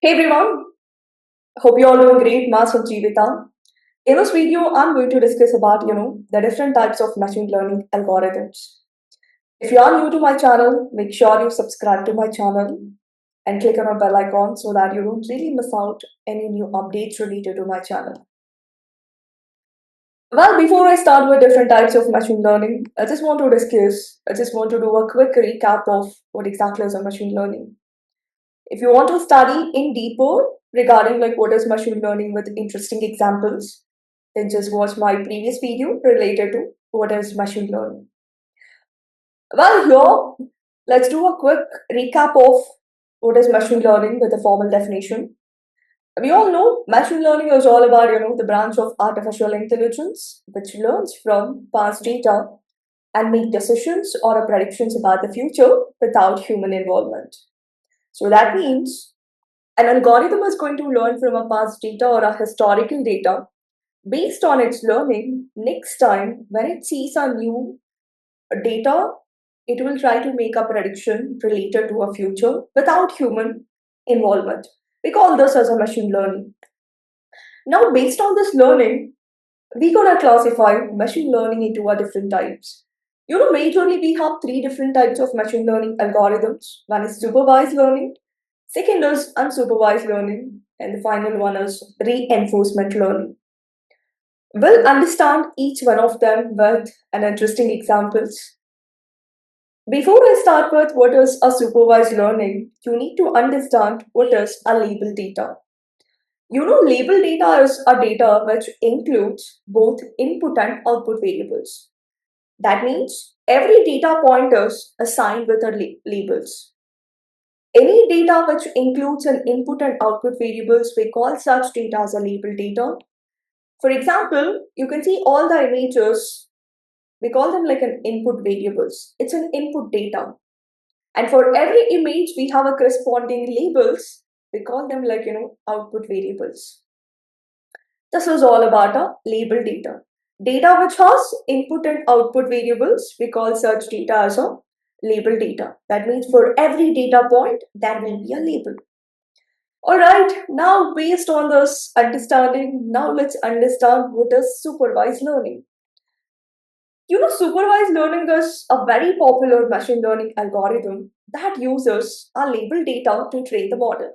Hey everyone, hope you're all doing great. Master Jeevita. In this video, I'm going to discuss about the different types of machine learning algorithms. If you are new to my channel, make sure you subscribe to my channel and click on the bell icon so that you don't really miss out any new updates related to my channel. Well, before I start with different types of machine learning, I just want to do a quick recap of what exactly is a machine learning. If you want to study in deeper regarding like what is machine learning with interesting examples, then just watch my previous video related to what is machine learning. Well, here let's do a quick recap of what is machine learning with a formal definition. We all know machine learning is all about the branch of artificial intelligence which learns from past data and make decisions or predictions about the future without human involvement. So that means an algorithm is going to learn from a past data or a historical data. Based on its learning, next time when it sees a new data, it will try to make a prediction related to a future without human involvement. We call this as a machine learning. Now, based on this learning, we're gonna classify machine learning into a different types. Majorly we have three different types of machine learning algorithms. One is supervised learning, second is unsupervised learning, and the final one is reinforcement learning. We'll understand each one of them with an interesting examples. Before I start with what is a supervised learning, you need to understand what is a label data. Label data is a data which includes both input and output variables. That means every data point is assigned with labels. Any data which includes an input and output variables, we call such data as a label data. For example, you can see all the images, we call them like an input variables. It's an input data. And for every image, we have a corresponding labels. We call them like, output variables. This is all about a label data. Data which has input and output variables, we call such data as a label data. That means for every data point, there will be a label. Alright, now based on this understanding, now let's understand what is supervised learning. Supervised learning is a very popular machine learning algorithm that uses a label data to train the model.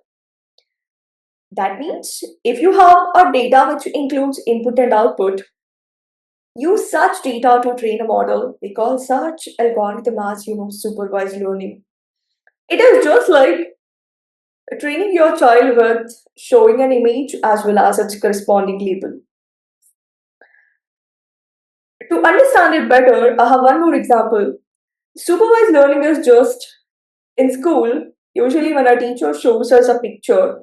That means if you have a data which includes input and output, use such data to train a model. We call such algorithm as supervised learning. It is just like training your child with showing an image as well as its corresponding label. To understand it better, I have one more example. Supervised learning is just in school, usually when a teacher shows us a picture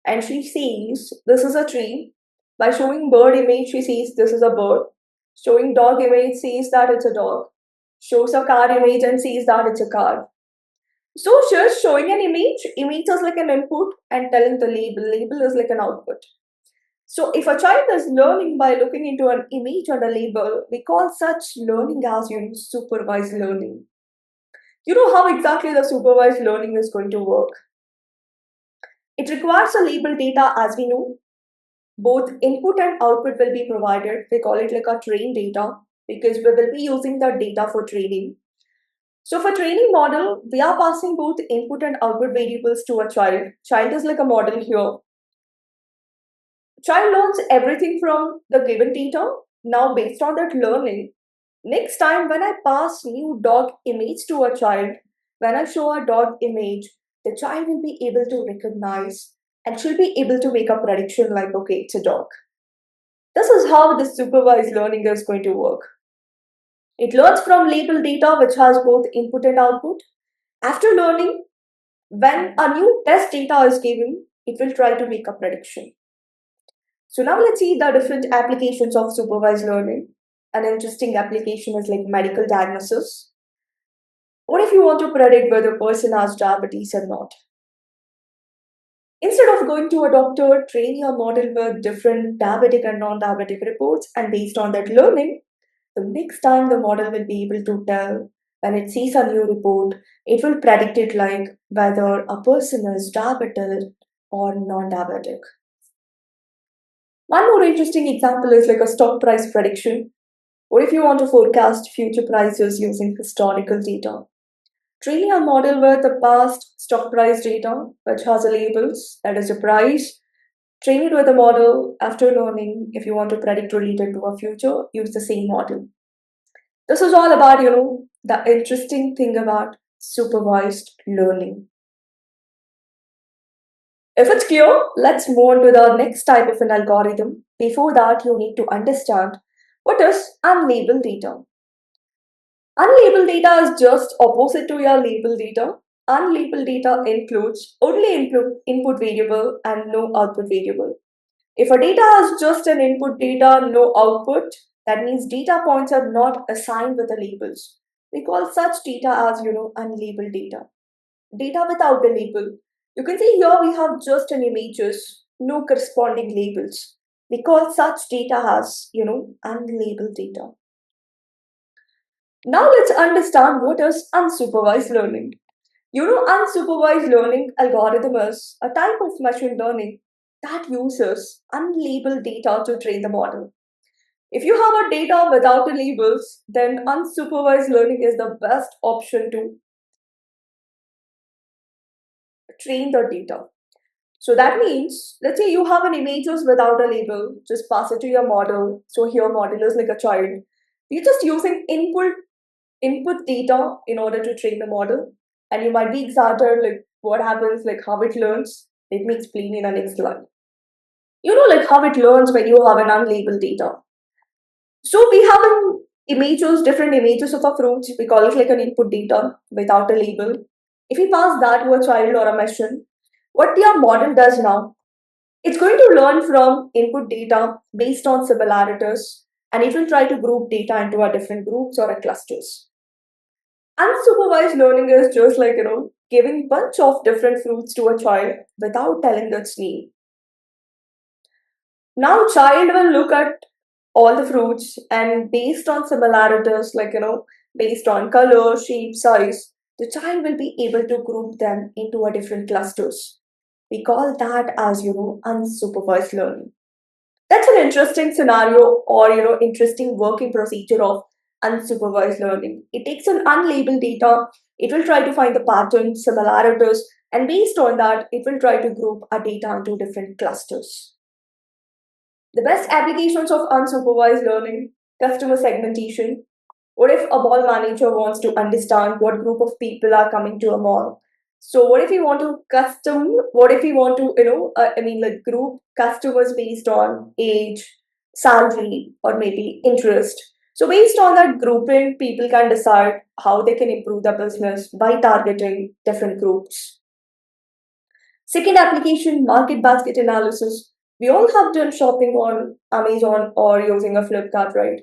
and she sees this is a tree, by showing bird image, she sees this is a bird. Showing dog image, sees that it's a dog. Shows a car image and sees that it's a car. So just showing an image is like an input and telling the label is like an output. So if a child is learning by looking into an image or a label, we call such learning as supervised learning. You know how exactly the supervised learning is going to work. It requires a label data as we know. Both input and output will be provided. We call it like a trained data because we will be using the data for training. So for training model, we are passing both input and output variables to a child. Child is like a model here. Child learns everything from the given data. Now based on that learning, next time when I pass new dog image to a child, when I show a dog image, the child will be able to recognize and she'll be able to make a prediction like, okay, it's a dog. This is how the supervised learning is going to work. It learns from label data which has both input and output. After learning, when a new test data is given, it will try to make a prediction. So now let's see the different applications of supervised learning. An interesting application is like medical diagnosis. What if you want to predict whether a person has diabetes or not? Instead of going to a doctor, train your model with different diabetic and non-diabetic reports, and based on that learning, the next time the model will be able to tell when it sees a new report, it will predict it like whether a person is diabetic or non-diabetic. One more interesting example is like a stock price prediction, or if you want to forecast future prices using historical data. Training a model with the past stock price data, which has a labels, that is a price. Train it with a model after learning. If you want to predict related to a future, use the same model. This is all about, the interesting thing about supervised learning. If it's clear, let's move on to the next type of an algorithm. Before that, you need to understand what is unlabeled data. Unlabeled data is just opposite to your labeled data. Unlabeled data includes only input variable and no output variable. If a data has just an input data, no output, that means data points are not assigned with the labels. We call such data as, unlabeled data. Data without a label. You can see here we have just an images, no corresponding labels. We call such data as, unlabeled data. Now let's understand what is unsupervised learning. Unsupervised learning algorithm is a type of machine learning that uses unlabeled data to train the model. If you have a data without the labels, then unsupervised learning is the best option to train the data. So that means, let's say you have an images without a label, just pass it to your model. So here model is like a child. You're just using input data in order to train the model. And you might be excited like what happens, like how it learns. Let me explain in the next slide. Like how it learns when you have an unlabeled data. So we have different images of a fruit. We call it like an input data without a label. If we pass that to a child or a machine, what your model does now, it's going to learn from input data based on similarities, and it will try to group data into a different groups or a clusters. Unsupervised learning is just like, giving bunch of different fruits to a child without telling its name. Now child will look at all the fruits and based on similarities, like, based on color, shape, size, the child will be able to group them into a different clusters. We call that as, unsupervised learning. That's an interesting scenario or, interesting working procedure of unsupervised learning. It takes an unlabeled data, it will try to find the patterns, similarities, and based on that, it will try to group our data into different clusters. The best applications of unsupervised learning, customer segmentation. What if a mall manager wants to understand what group of people are coming to a mall? So what if you want to what if you want to, like group customers based on age, salary, or maybe interest. So based on that grouping, people can decide how they can improve their business by targeting different groups. Second application, market basket analysis. We all have done shopping on Amazon or using a Flipkart, right?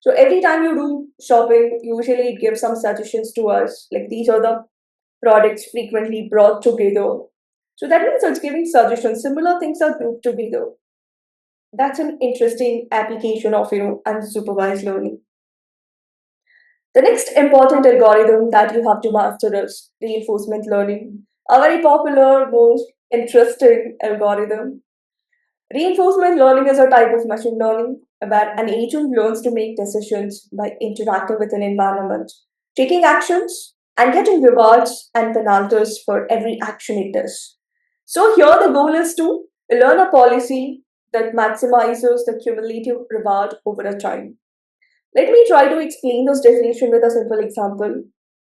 So every time you do shopping, usually it gives some suggestions to us, like these are the products frequently brought together. So that means it's giving suggestions. Similar things are grouped together. That's an interesting application of unsupervised learning. The next important algorithm that you have to master is reinforcement learning. A very popular, most interesting algorithm. Reinforcement learning is a type of machine learning where an agent learns to make decisions by interacting with an environment, taking actions, and getting rewards and penalties for every action it does. So, here the goal is to learn a policy that maximizes the cumulative reward over a time. Let me try to explain this definition with a simple example.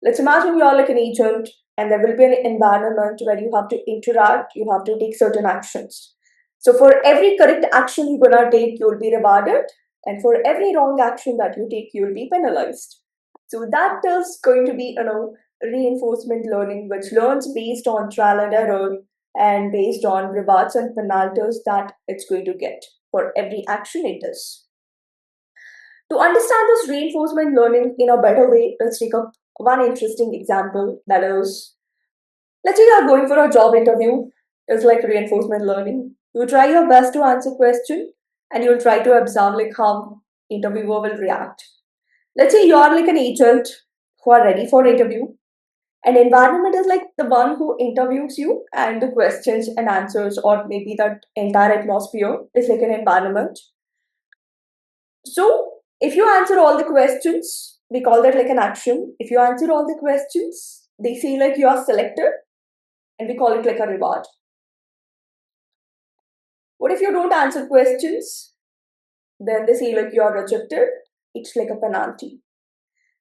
Let's imagine you're like an agent and there will be an environment where you have to interact, you have to take certain actions. So for every correct action you're gonna take, you'll be rewarded, and for every wrong action that you take, you'll be penalized. So that is going to be, reinforcement learning, which learns based on trial and error and based on rewards and penalties that it's going to get for every action it does. To understand this reinforcement learning in a better way, let's take up one interesting example that is, let's say you are going for a job interview. It's like reinforcement learning. You try your best to answer question and you'll try to observe like how interviewer will react. Let's say you are like an agent who are ready for interview. An environment is like the one who interviews you, and the questions and answers, or maybe that entire atmosphere is like an environment. So, if you answer all the questions, we call that like an action. If you answer all the questions, they say like you are selected, and we call it like a reward. What if you don't answer questions? Then they say like you are rejected. It's like a penalty.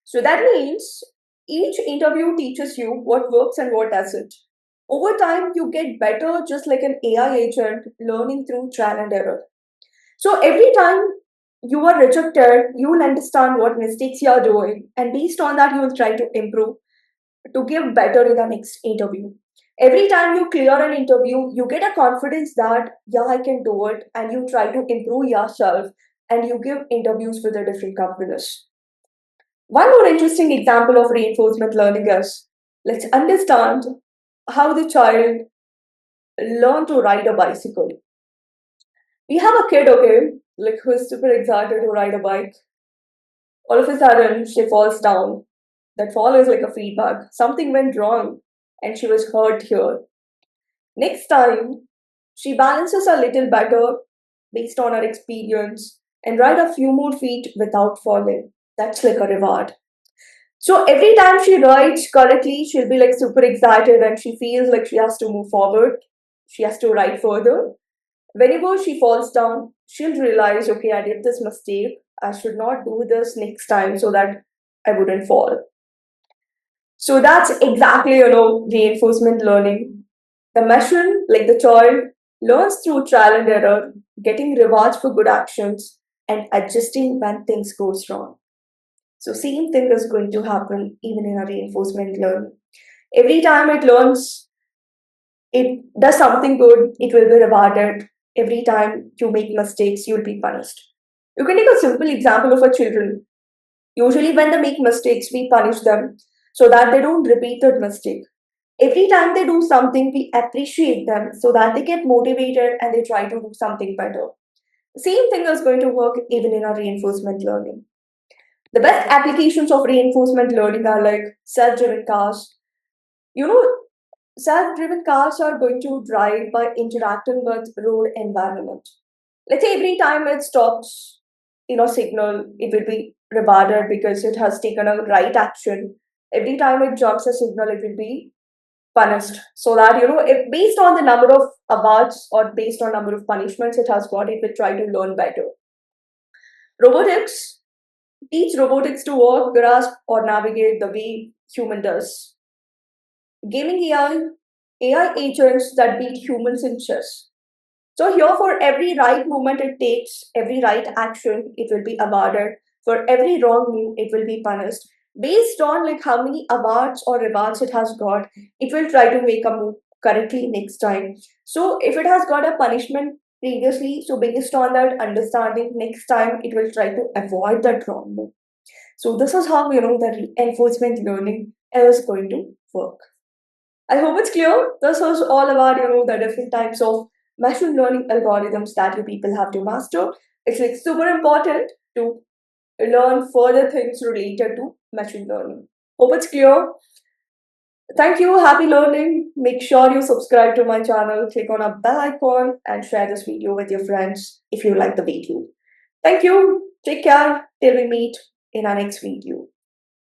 So that means each interview teaches you what works and what doesn't. Over time, you get better just like an AI agent learning through trial and error. So every time you are rejected, you will understand what mistakes you are doing, and based on that, you will try to improve to give better in the next interview. Every time you clear an interview, you get a confidence that, yeah, I can do it, and you try to improve yourself and you give interviews with the different companies. One more interesting example of reinforcement learning is, let's understand how the child learn to ride a bicycle. We have a kid, okay, like who is super excited to ride a bike. All of a sudden, she falls down. That fall is like a feedback. Something went wrong and she was hurt here. Next time, she balances a little better based on her experience and ride a few more feet without falling. That's like a reward. So every time she rides correctly, she'll be like super excited and she feels like she has to move forward. She has to ride further. Whenever she falls down, she'll realize, okay, I did this mistake. I should not do this next time so that I wouldn't fall. So that's exactly, reinforcement learning. The machine, like the child, learns through trial and error, getting rewards for good actions and adjusting when things goes wrong. So same thing is going to happen even in a reinforcement learning. Every time it learns, it does something good, it will be rewarded. Every time you make mistakes, you'll be punished. You can take a simple example of a children. Usually when they make mistakes, we punish them so that they don't repeat that mistake. Every time they do something, we appreciate them so that they get motivated and they try to do something better. The same thing is going to work even in our reinforcement learning. The best applications of reinforcement learning are like self-driven cars. You know, self-driven cars are going to drive by interacting with road environment. Let's say every time it stops in a signal, it will be rewarded because it has taken a right action. Every time it jumps a signal, it will be punished. So that, if based on the number of awards or based on number of punishments it has got, it will try to learn better. Robotics teach robotics to walk, grasp, or navigate the way human does. Gaming AI agents that beat humans in chess. So here for every right movement it takes, every right action, it will be awarded. For every wrong move, it will be punished. Based on like how many awards or rewards it has got, it will try to make a move correctly next time. So if it has got a punishment previously, so based on that understanding, next time it will try to avoid that wrong move. So this is how the reinforcement learning is going to work. I hope it's clear. This was all about the different types of machine learning algorithms that you people have to master. It's like super important to learn further things related to machine learning. Hope it's clear. Thank you. Happy learning. Make sure you subscribe to my channel, click on a bell icon, and share this video with your friends if you like the video. Thank you. Take care till we meet in our next video.